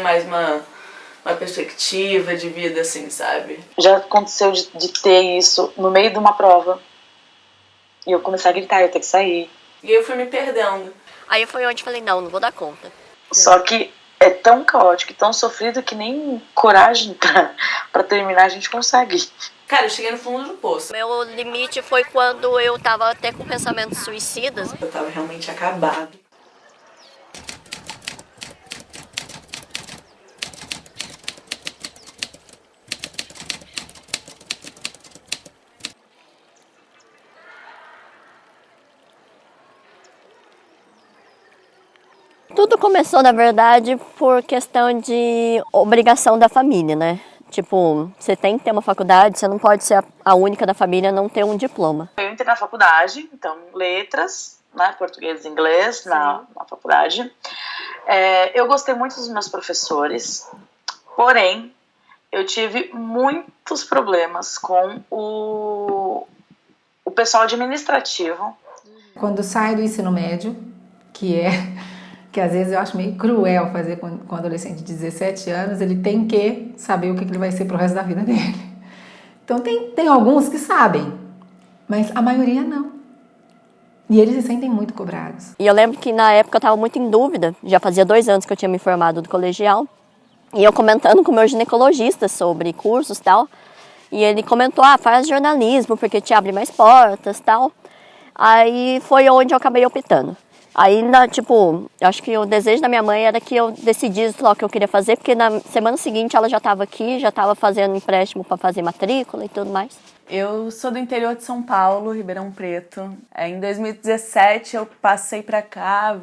mais uma perspectiva de vida, assim, sabe? Já aconteceu de ter isso no meio de uma prova e eu começar a gritar, eu ter que sair. E eu fui me perdendo. Aí foi onde falei, não vou dar conta. Só que é tão caótico e tão sofrido que nem coragem pra terminar a gente consegue. Cara, eu cheguei no fundo do poço. Meu limite foi quando eu tava até com pensamentos suicidas. Eu tava realmente acabado. Tudo começou, na verdade, por questão de obrigação da família, né? Tipo, você tem que ter uma faculdade, você não pode ser a única da família a não ter um diploma. Eu entrei na faculdade, então, letras, né, português e inglês na faculdade. Eu gostei muito dos meus professores, porém, eu tive muitos problemas com o pessoal administrativo. Quando sai do ensino médio, que às vezes eu acho meio cruel fazer com um adolescente de 17 anos, ele tem que saber o que ele vai ser pro resto da vida dele. Então tem alguns que sabem, mas a maioria não. E eles se sentem muito cobrados. E eu lembro que na época eu estava muito em dúvida, já fazia 2 anos que eu tinha me formado do colegial, e eu comentando com o meu ginecologista sobre cursos e tal, e ele comentou, faz jornalismo, porque te abre mais portas e tal. Aí foi onde eu acabei optando. Aí, eu acho que o desejo da minha mãe era que eu decidisse lá o que eu queria fazer, porque na semana seguinte ela já estava aqui, já estava fazendo empréstimo para fazer matrícula e tudo mais. Eu sou do interior de São Paulo, Ribeirão Preto. Em 2017 eu passei pra cá,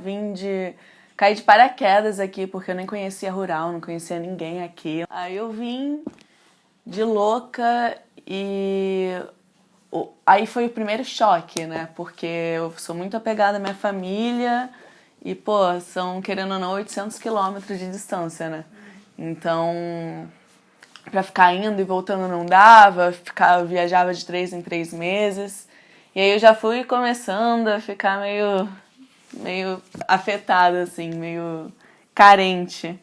caí de paraquedas aqui, porque eu nem conhecia rural, não conhecia ninguém aqui. Aí eu vim de louca e aí foi o primeiro choque, né? Porque eu sou muito apegada à minha família e, são, querendo ou não, 800 quilômetros de distância, né? Então, pra ficar indo e voltando não dava, eu viajava de 3 em 3 meses. E aí eu já fui começando a ficar meio afetada, assim, meio carente,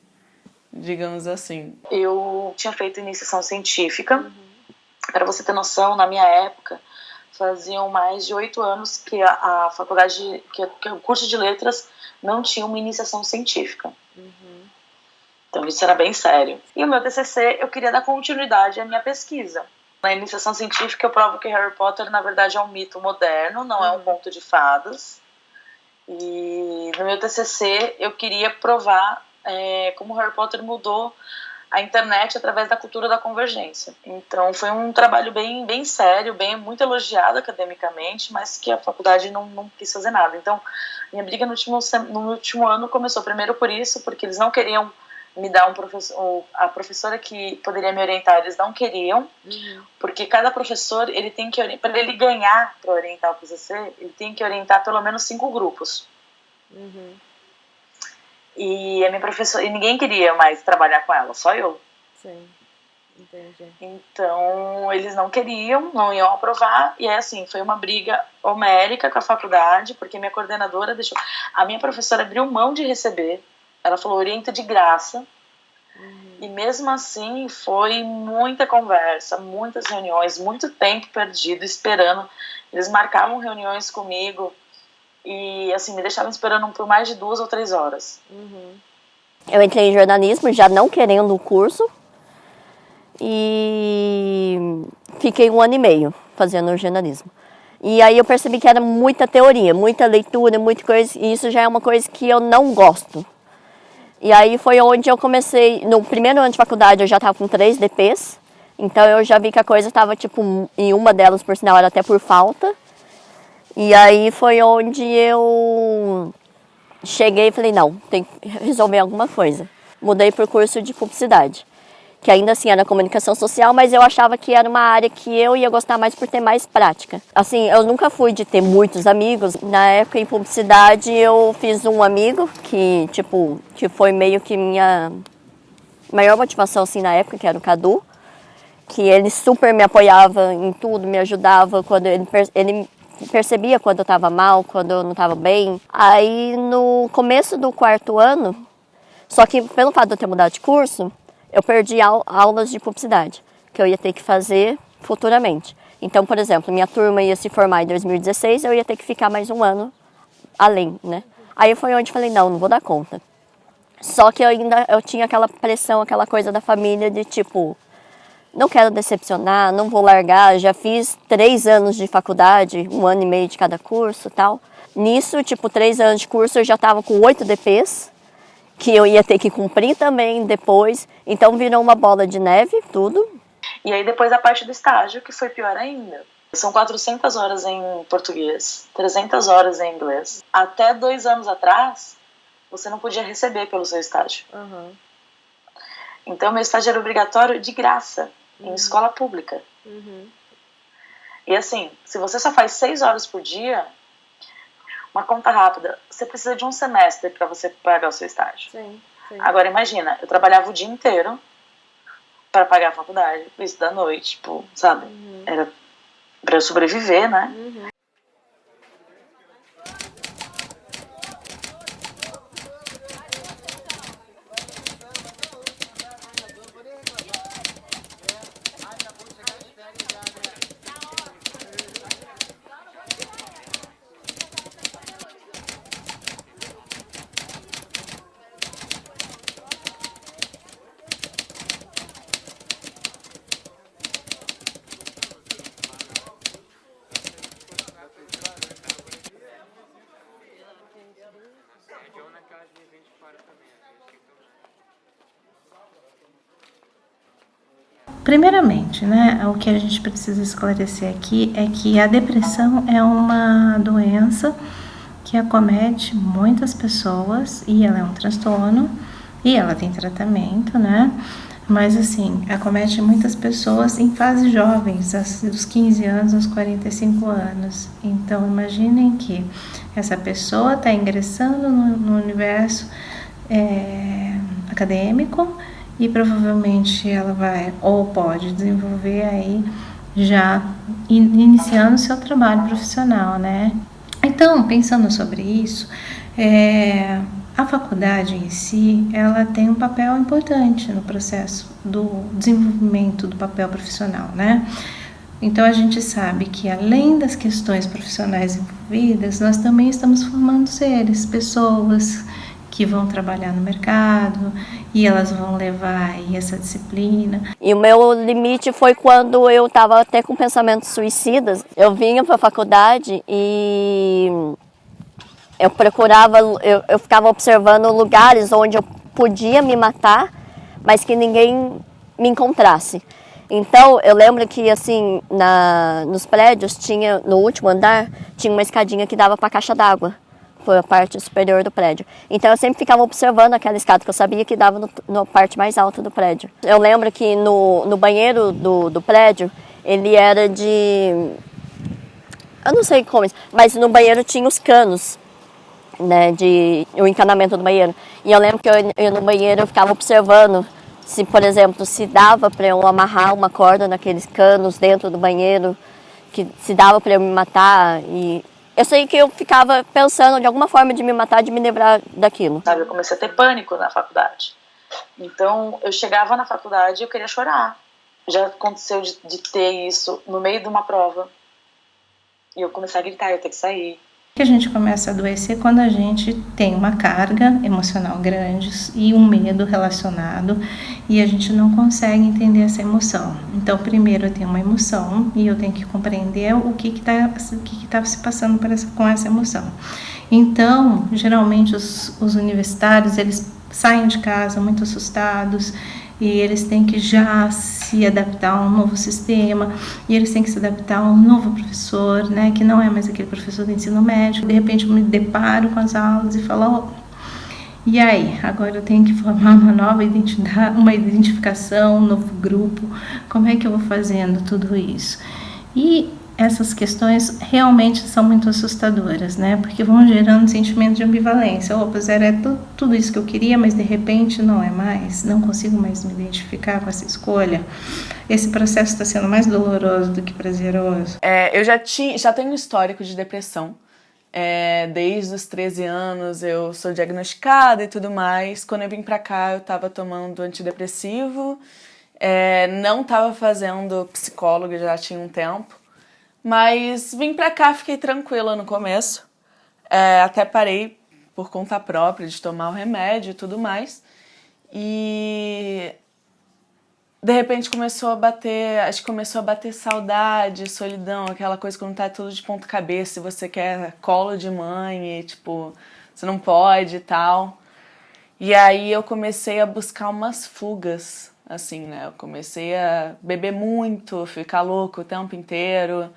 digamos assim. Eu tinha feito iniciação científica. Para você ter noção, na minha época, faziam mais de 8 anos que a faculdade, que o curso de letras não tinha uma iniciação científica. Então isso era bem sério. E o meu TCC, eu queria dar continuidade à minha pesquisa. Na iniciação científica eu provo que Harry Potter, na verdade, é um mito moderno, não é um conto de fadas. E no meu TCC eu queria provar como Harry Potter mudou a internet através da cultura da convergência. Então foi um trabalho bem sério, muito elogiado academicamente, mas que a faculdade não quis fazer nada. Então minha briga no último ano começou primeiro por isso, porque eles não queriam me dar um professor, a professora que poderia me orientar, eles não queriam, porque cada professor, ele tem que, para ele ganhar para orientar o PCC, ele tem que orientar pelo menos 5 grupos. E a minha professora, e ninguém queria mais trabalhar com ela, só eu. Sim, entendi. Então eles não queriam, não iam aprovar, e aí assim, foi uma briga homérica com a faculdade, porque minha coordenadora deixou, a minha professora abriu mão de receber, ela falou, orienta de graça, e mesmo assim foi muita conversa, muitas reuniões, muito tempo perdido esperando. Eles marcavam reuniões comigo e assim, me deixavam esperando por mais de 2 ou 3 horas. Eu entrei em jornalismo já não querendo o curso e fiquei 1 ano e meio fazendo jornalismo. E aí eu percebi que era muita teoria, muita leitura, muita coisa, e isso já é uma coisa que eu não gosto. E aí foi onde eu comecei, no primeiro ano de faculdade eu já estava com 3 DPs, então eu já vi que a coisa estava em uma delas, por sinal, era até por falta. E aí foi onde eu cheguei e falei, não, tem que resolver alguma coisa. Mudei para o curso de publicidade, que ainda assim era comunicação social, mas eu achava que era uma área que eu ia gostar mais por ter mais prática. Assim, eu nunca fui de ter muitos amigos. Na época, em publicidade, eu fiz um amigo que foi meio que minha maior motivação, assim, na época, que era o Cadu, que ele super me apoiava em tudo, me ajudava quando ele percebia quando eu estava mal, quando eu não estava bem. Aí, no começo do 4º ano, Só que pelo fato de eu ter mudado de curso, eu perdi aulas de publicidade, que eu ia ter que fazer futuramente. Então, por exemplo, minha turma ia se formar em 2016, eu ia ter que ficar mais um ano além, né? Aí foi onde falei, não vou dar conta. Só que eu tinha aquela pressão, aquela coisa da família de tipo, não quero decepcionar, não vou largar, já fiz 3 anos de faculdade, 1 ano e meio de cada curso e tal. Nisso, tipo, 3 anos de curso eu já estava com 8 DPs, que eu ia ter que cumprir também depois. Então virou uma bola de neve, tudo. E aí depois a parte do estágio, que foi pior ainda. São 400 horas em português, 300 horas em inglês. Até 2 anos atrás, você não podia receber pelo seu estágio. Uhum. Então, meu estágio era obrigatório de graça, em escola pública. Uhum. E assim, se você só faz 6 horas por dia, uma conta rápida, você precisa de um semestre para você pagar o seu estágio. Sim. Agora imagina, eu trabalhava o dia inteiro para pagar a faculdade, isso da noite, tipo, sabe? Era para eu sobreviver, né? Primeiramente, né, o que a gente precisa esclarecer aqui é que a depressão é uma doença que acomete muitas pessoas e ela é um transtorno e ela tem tratamento, né? Mas assim, acomete muitas pessoas em fases jovens, dos 15 anos aos 45 anos. Então, imaginem que essa pessoa está ingressando no universo acadêmico e provavelmente ela vai ou pode desenvolver aí já iniciando o seu trabalho profissional, né? Então, pensando sobre isso, a faculdade em si, ela tem um papel importante no processo do desenvolvimento do papel profissional, né? Então, a gente sabe que além das questões profissionais envolvidas, nós também estamos formando seres, pessoas que vão trabalhar no mercado e elas vão levar aí essa disciplina. E o meu limite foi quando eu estava até com pensamentos suicidas. Eu vinha para a faculdade e eu procurava, eu ficava observando lugares onde eu podia me matar, mas que ninguém me encontrasse. Então, eu lembro que assim, nos prédios, no último andar, tinha uma escadinha que dava para a caixa d'água. Foi a parte superior do prédio. Então eu sempre ficava observando aquela escada que eu sabia que dava na parte mais alta do prédio. Eu lembro que no banheiro do prédio, ele era de... Eu não sei como, mas no banheiro tinha os canos, né, o encanamento do banheiro. E eu lembro que eu no banheiro eu ficava observando se, por exemplo, se dava para eu amarrar uma corda naqueles canos dentro do banheiro, que se dava para eu me matar. E eu sei que eu ficava pensando de alguma forma de me matar, de me livrar daquilo. Sabe, eu comecei a ter pânico na faculdade. Então, eu chegava na faculdade e eu queria chorar. Já aconteceu de ter isso no meio de uma prova. E eu comecei a gritar, eu tenho que sair. Que a gente começa a adoecer quando a gente tem uma carga emocional grande e um medo relacionado e a gente não consegue entender essa emoção. Então, primeiro eu tenho uma emoção e eu tenho que compreender o que está se passando com essa emoção. Então, geralmente os universitários, eles saem de casa muito assustados e eles têm que já se adaptar a um novo sistema, e eles têm que se adaptar a um novo professor, né, que não é mais aquele professor do ensino médio. De repente eu me deparo com as aulas e falo, e aí, agora eu tenho que formar uma nova identidade, uma identificação, um novo grupo, como é que eu vou fazendo tudo isso? E essas questões realmente são muito assustadoras, né? Porque vão gerando um sentimento de ambivalência. Opa, era tudo isso que eu queria, mas de repente não é mais, não consigo mais me identificar com essa escolha. Esse processo está sendo mais doloroso do que prazeroso. Eu já tenho um histórico de depressão. Desde os 13 anos eu sou diagnosticada e tudo mais. Quando eu vim pra cá, eu tava tomando antidepressivo, não tava fazendo psicólogo, já tinha um tempo. Mas vim pra cá, fiquei tranquila no começo. Até parei por conta própria de tomar o remédio e tudo mais. E de repente começou a bater saudade, solidão, aquela coisa quando tá tudo de ponta cabeça e você quer colo de mãe e, tipo, você não pode e tal. E aí eu comecei a buscar umas fugas, assim, né? Eu comecei a beber muito, ficar louco o tempo inteiro.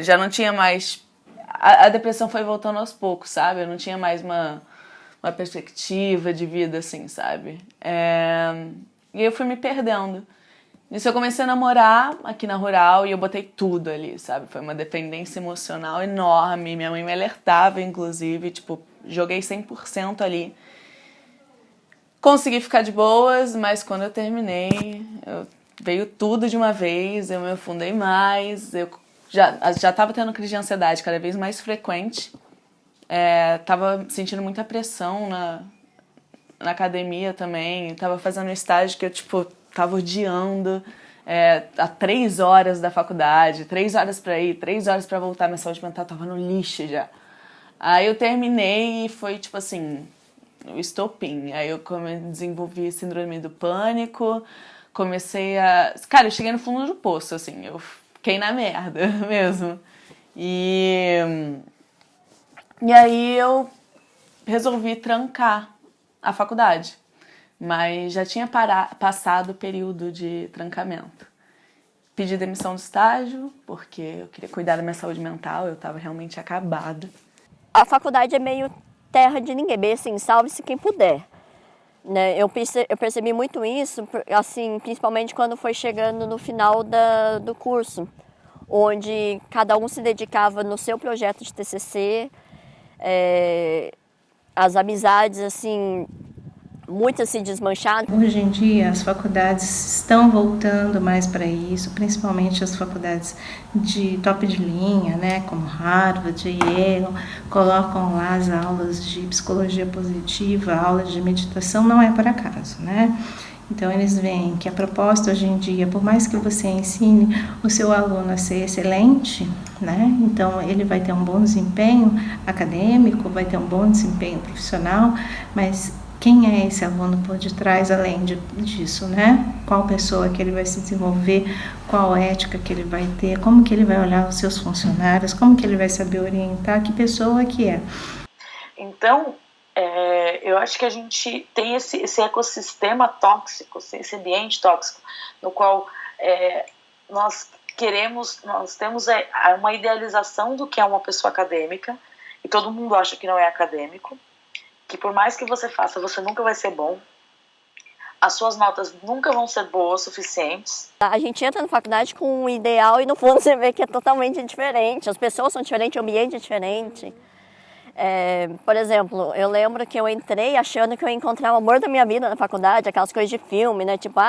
Já não tinha mais... A depressão foi voltando aos poucos, sabe? Eu não tinha mais uma perspectiva de vida, assim, sabe? E eu fui me perdendo. Nisso eu comecei a namorar aqui na Rural e eu botei tudo ali, sabe? Foi uma dependência emocional enorme. Minha mãe me alertava, inclusive, tipo, joguei 100% ali. Consegui ficar de boas, mas quando eu terminei, veio tudo de uma vez, eu me afundei mais, eu já tava tendo crise de ansiedade cada vez mais frequente. Tava sentindo muita pressão na academia também, tava fazendo um estágio que eu, tipo, tava odiando, a 3 horas da faculdade, 3 horas pra ir, 3 horas pra voltar, minha saúde mental tava no lixo já. Aí eu terminei e foi, tipo assim, o estopim. Aí eu desenvolvi síndrome do pânico, Cara, eu cheguei no fundo do poço, assim, eu fiquei na merda mesmo. E aí eu resolvi trancar a faculdade, mas já tinha passado o período de trancamento. Pedi demissão do estágio, porque eu queria cuidar da minha saúde mental, eu estava realmente acabada. A faculdade é meio terra de ninguém, bem assim, salve-se quem puder. Né? Eu percebi muito isso, assim, principalmente quando foi chegando no final do curso, onde cada um se dedicava no seu projeto de TCC, as amizades, assim, muitas se desmancharam. Hoje em dia as faculdades estão voltando mais para isso, principalmente as faculdades de top de linha, né, como Harvard e Yale, colocam lá as aulas de psicologia positiva, aulas de meditação, não é por acaso, né? Então eles veem que a proposta hoje em dia, por mais que você ensine o seu aluno a ser excelente, né? Então ele vai ter um bom desempenho acadêmico, vai ter um bom desempenho profissional, mas quem é esse aluno por detrás, além disso, né? Qual pessoa que ele vai se desenvolver, qual ética que ele vai ter, como que ele vai olhar os seus funcionários, como que ele vai saber orientar, que pessoa que é. Então, eu acho que a gente tem esse ecossistema tóxico, esse ambiente tóxico, no qual nós temos uma idealização do que é uma pessoa acadêmica, e todo mundo acha que não é acadêmico, que por mais que você faça, você nunca vai ser bom, as suas notas nunca vão ser boas o suficientes. A gente entra na faculdade com um ideal e no fundo você vê que é totalmente diferente, as pessoas são diferentes, o ambiente é diferente. Por exemplo, eu lembro que eu entrei achando que eu ia encontrar o amor da minha vida na faculdade, aquelas coisas de filme, né? Tipo,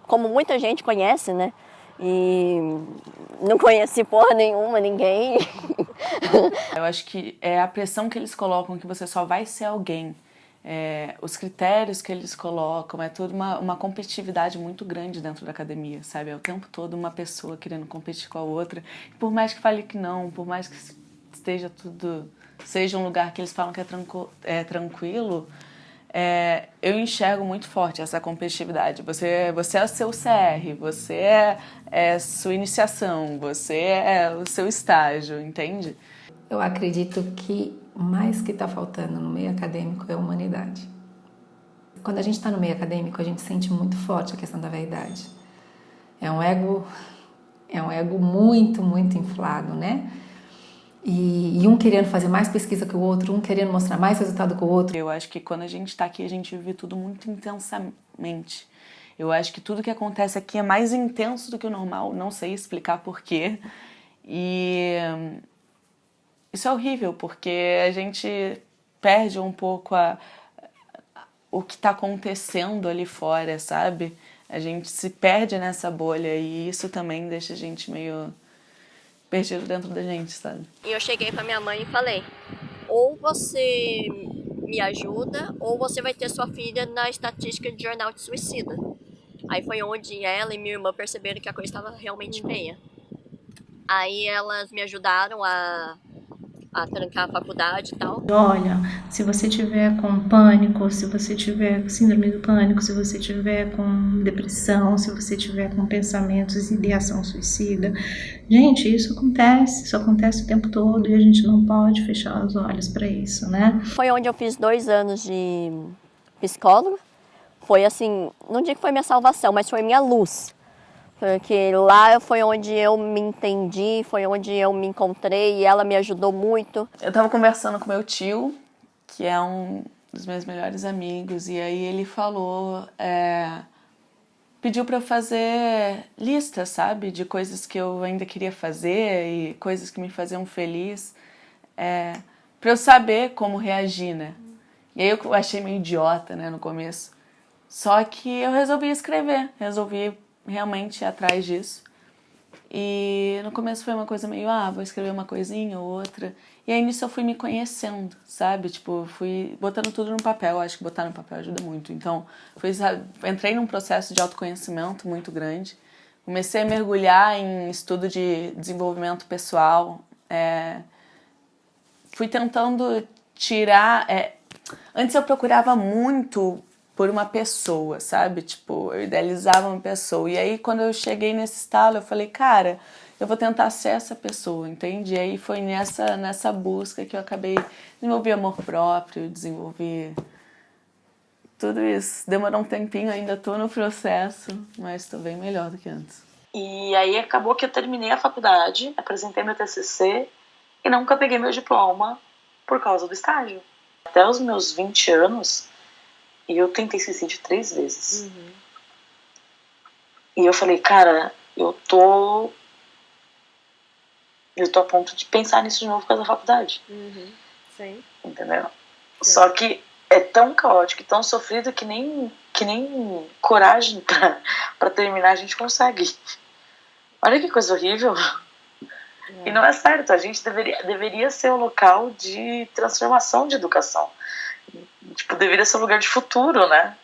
como muita gente conhece, né? E não conheci porra nenhuma, ninguém. Eu acho que é a pressão que eles colocam que você só vai ser alguém. Os critérios que eles colocam, é toda uma competitividade muito grande dentro da academia, sabe? É o tempo todo uma pessoa querendo competir com a outra. Por mais que fale que não, por mais que seja um lugar que eles falam que é tranquilo, eu enxergo muito forte essa competitividade. Você é o seu CR, você é sua iniciação, você é o seu estágio, entende? Eu acredito que mais que está faltando no meio acadêmico é a humanidade. Quando a gente está no meio acadêmico, a gente sente muito forte a questão da vaidade. É um ego muito, muito inflado, né? E um querendo fazer mais pesquisa que o outro, um querendo mostrar mais resultado que o outro. Eu acho que quando a gente está aqui, a gente vive tudo muito intensamente. Eu acho que tudo que acontece aqui é mais intenso do que o normal, não sei explicar porquê. E isso é horrível, porque a gente perde um pouco o que está acontecendo ali fora, sabe? A gente se perde nessa bolha e isso também deixa a gente meio perdido dentro da gente, sabe? E eu cheguei pra minha mãe e falei, ou você me ajuda, ou você vai ter sua filha na estatística de jornal de suicida. Aí foi onde ela e minha irmã perceberam que a coisa estava realmente feia. Aí elas me ajudaram a trancar a faculdade e tal. Olha, se você tiver com pânico, se você tiver com síndrome do pânico, se você tiver com depressão, se você tiver com pensamentos de ideação suicida, gente, isso acontece o tempo todo e a gente não pode fechar os olhos para isso, né? Foi onde eu fiz 2 anos de psicólogo. Foi assim, não digo que foi minha salvação, mas foi minha luz. Porque lá foi onde eu me entendi, foi onde eu me encontrei e ela me ajudou muito. Eu tava conversando com meu tio, que é um dos meus melhores amigos, e aí ele falou, pediu pra eu fazer listas, sabe? De coisas que eu ainda queria fazer e coisas que me faziam feliz, pra eu saber como reagir, né? E aí eu achei meio idiota, né, no começo. Só que eu resolvi escrever, resolvi realmente ir atrás disso. E no começo foi uma coisa meio, vou escrever uma coisinha ou outra. E aí nisso eu fui me conhecendo, sabe? Tipo, fui botando tudo no papel. Eu acho que botar no papel ajuda muito. Então, entrei num processo de autoconhecimento muito grande. Comecei a mergulhar em estudo de desenvolvimento pessoal. Fui tentando tirar... Antes eu procurava muito por uma pessoa, sabe? Tipo, eu idealizava uma pessoa. E aí, quando eu cheguei nesse estalo, eu falei, cara, eu vou tentar ser essa pessoa, entende? E aí foi nessa busca que eu acabei desenvolver amor próprio, desenvolver tudo isso. Demorou um tempinho, ainda tô no processo, mas tô bem melhor do que antes. E aí acabou que eu terminei a faculdade, apresentei meu TCC e nunca peguei meu diploma por causa do estágio. Até os meus 20 anos, e eu tentei suicídio 3 vezes. E eu falei, cara, eu tô a ponto de pensar nisso de novo por causa da faculdade. Sim. Entendeu? Sim. Só que é tão caótico e tão sofrido que nem coragem pra terminar a gente consegue. Olha que coisa horrível. E não é certo, a gente deveria ser um local de transformação de educação. Tipo, deveria ser um lugar de futuro, né?